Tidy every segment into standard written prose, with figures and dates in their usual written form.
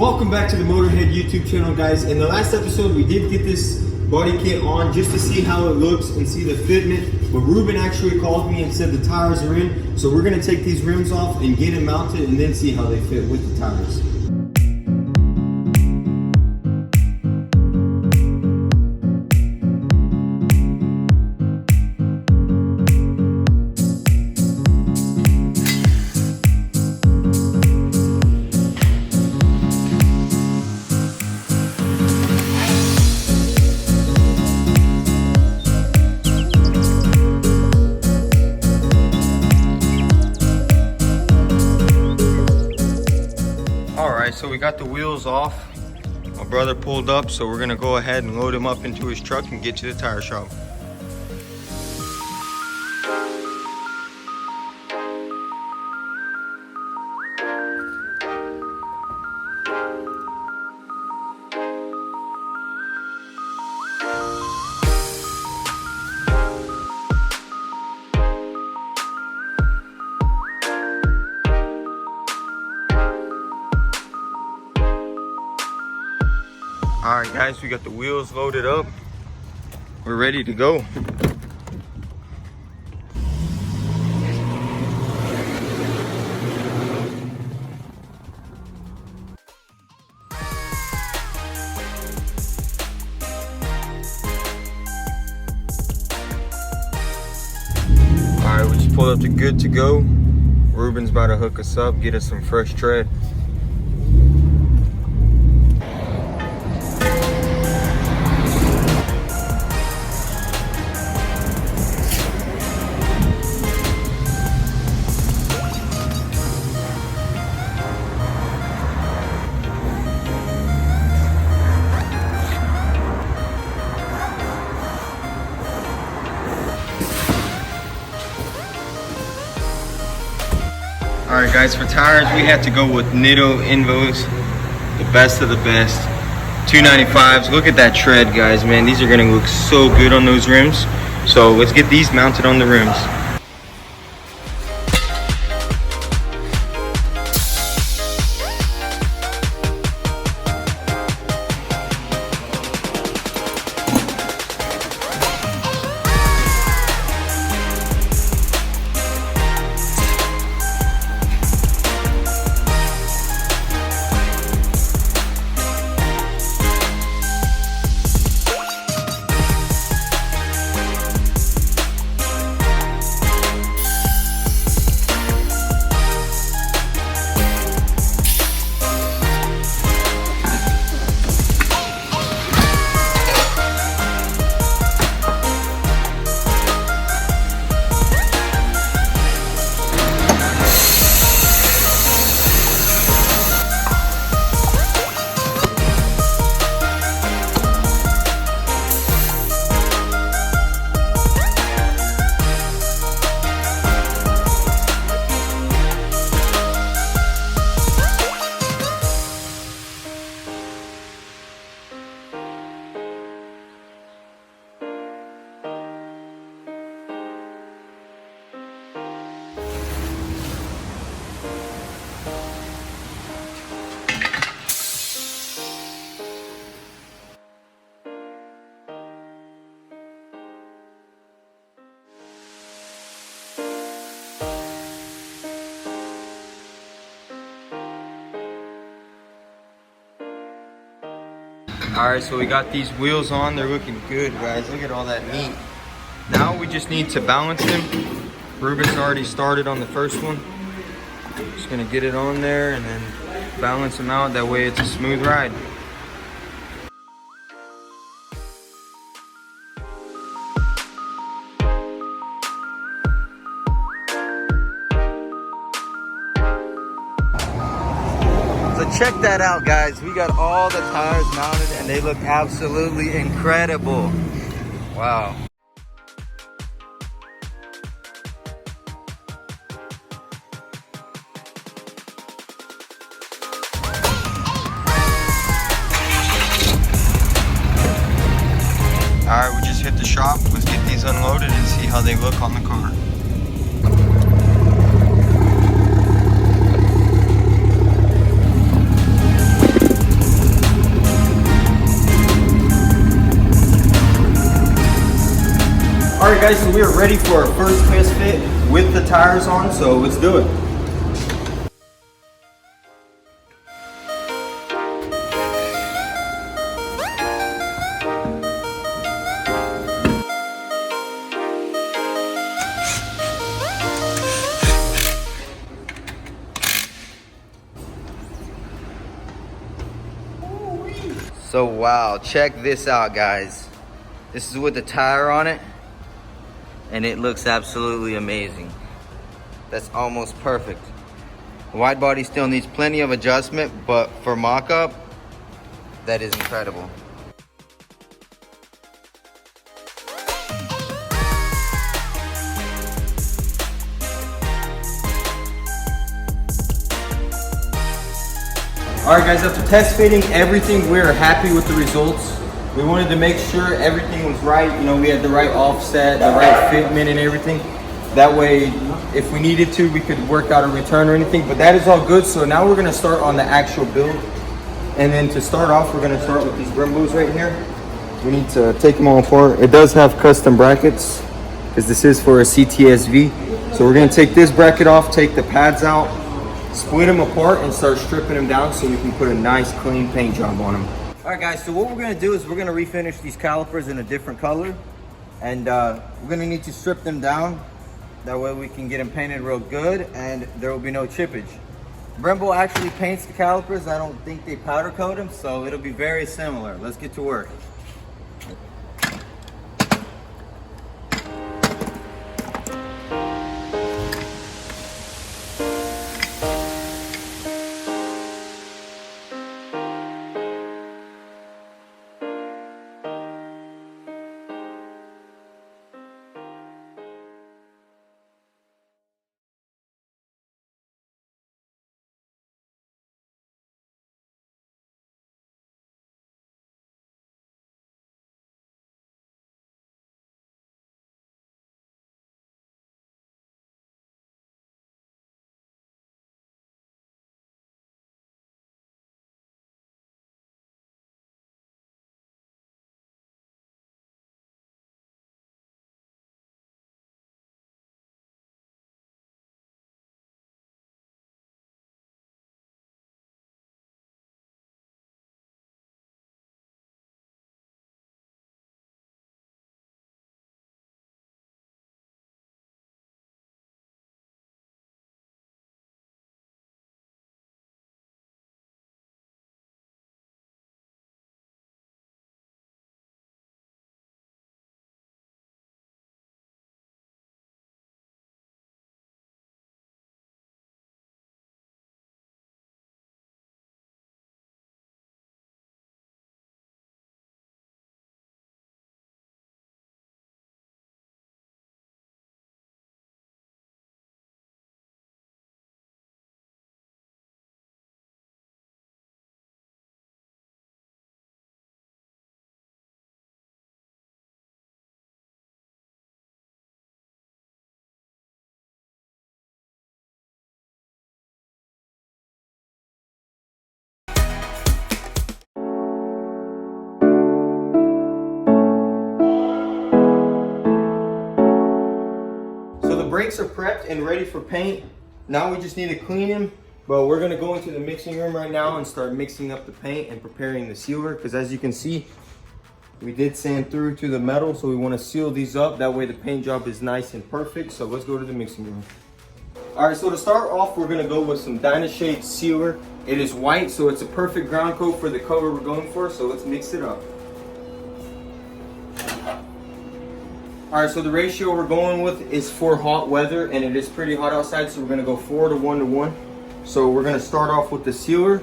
Welcome back to the Motorhead YouTube channel, guys. In the last episode, we did get this body kit on just to see how it looks and see the fitment. But Ruben actually called me and said the tires are in. So we're gonna take these rims off and get them mounted and then see how they fit with the tires. So we got the wheels off. My brother pulled up, so we're gonna go ahead and load him up into his truck and get to the tire shop. All right, guys, we got the wheels loaded up. We're ready to go. All right, we just pulled up to good to go. Ruben's about to hook us up, get us some fresh tread. All right, guys, for tires, we had to go with Nitto Invos, the best of the best. 295s. Look at that tread, guys, man. These are gonna look so good on those rims. So let's get these mounted on the rims. All right, so we got these wheels on. They're looking good, guys. Look at all that meat. Now we just need to balance them. Ruben's already started on the first one. Just gonna get it on there and then balance them out. That way it's a smooth ride. So check that out, guys. We got all the tires mounted and they look absolutely incredible. Wow. All right, we just hit the shop. Let's get these unloaded and see how they look on the car. guys, so we are ready for our first test fit with the tires on, so let's do it. So wow, check this out, guys. This is with the tire on it, and it looks absolutely amazing. That's almost perfect. The wide body still needs plenty of adjustment, but for mock-up, that is incredible. All right, guys, after test fitting everything, we're happy with the results. We wanted to make sure everything was right. You know, we had the right offset, the right fitment and everything. That way, if we needed to, we could work out a return or anything, but that is all good. So now we're gonna start on the actual build. And then to start off, we're gonna start with these Brembos right here. We need to take them all apart. It does have custom brackets because this is for a CTSV. So we're gonna take this bracket off, take the pads out, split them apart and start stripping them down so we can put a nice clean paint job on them. All right, guys, so what we're gonna do is we're gonna refinish these calipers in a different color, and we're gonna need to strip them down. That way we can get them painted real good and there will be no chippage. Brembo actually paints the calipers. I don't think they powder coat them, so it'll be very similar. Let's get to work. Brakes are prepped and ready for paint. Now we just need to clean them, but we're gonna go into the mixing room right now and start mixing up the paint and preparing the sealer, because as you can see, we did sand through to the metal, so we want to seal these up. That way the paint job is nice and perfect. So let's go to the mixing room. All right, so to start off, we're gonna go with some Dynashade sealer. It is white, so it's a perfect ground coat for the color we're going for, so let's mix it up. All right, so the ratio we're going with is for hot weather, and it is pretty hot outside, so we're gonna go 4 to 1 to 1. So we're gonna start off with the sealer.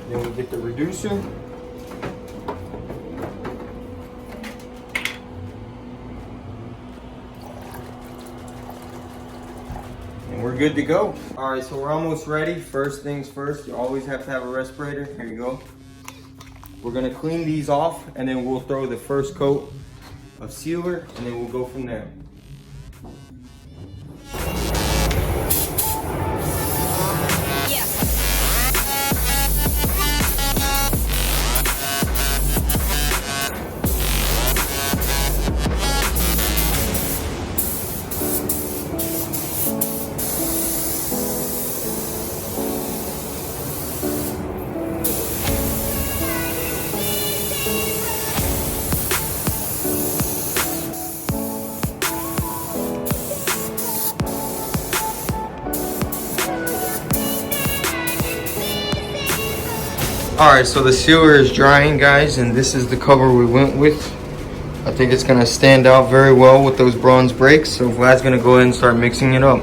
Then we get the reducer. We're good to go. All right, so we're almost ready. First things first, you always have to have a respirator. Here you go. We're gonna clean these off, and then we'll throw the first coat of sealer, and then we'll go from there. Alright, so the sealer is drying, guys, and this is the cover we went with. I think it's gonna stand out very well with those bronze brakes, so Vlad's gonna go ahead and start mixing it up.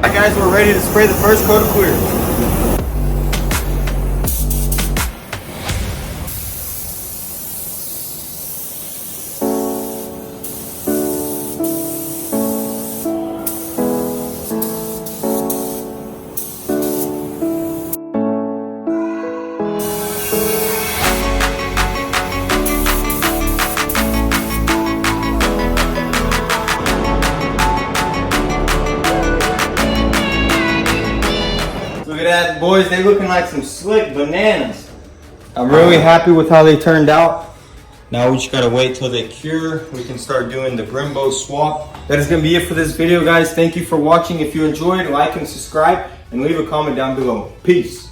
Alright guys, we're ready to spray the first coat of clear. Look at that, boys, they looking like some slick bananas. I'm really happy with how they turned out. Now we just gotta wait till they cure. We can start doing the Brembo swap. That is gonna be it for this video, guys. Thank you for watching. If you enjoyed, like and subscribe, and leave a comment down below. Peace.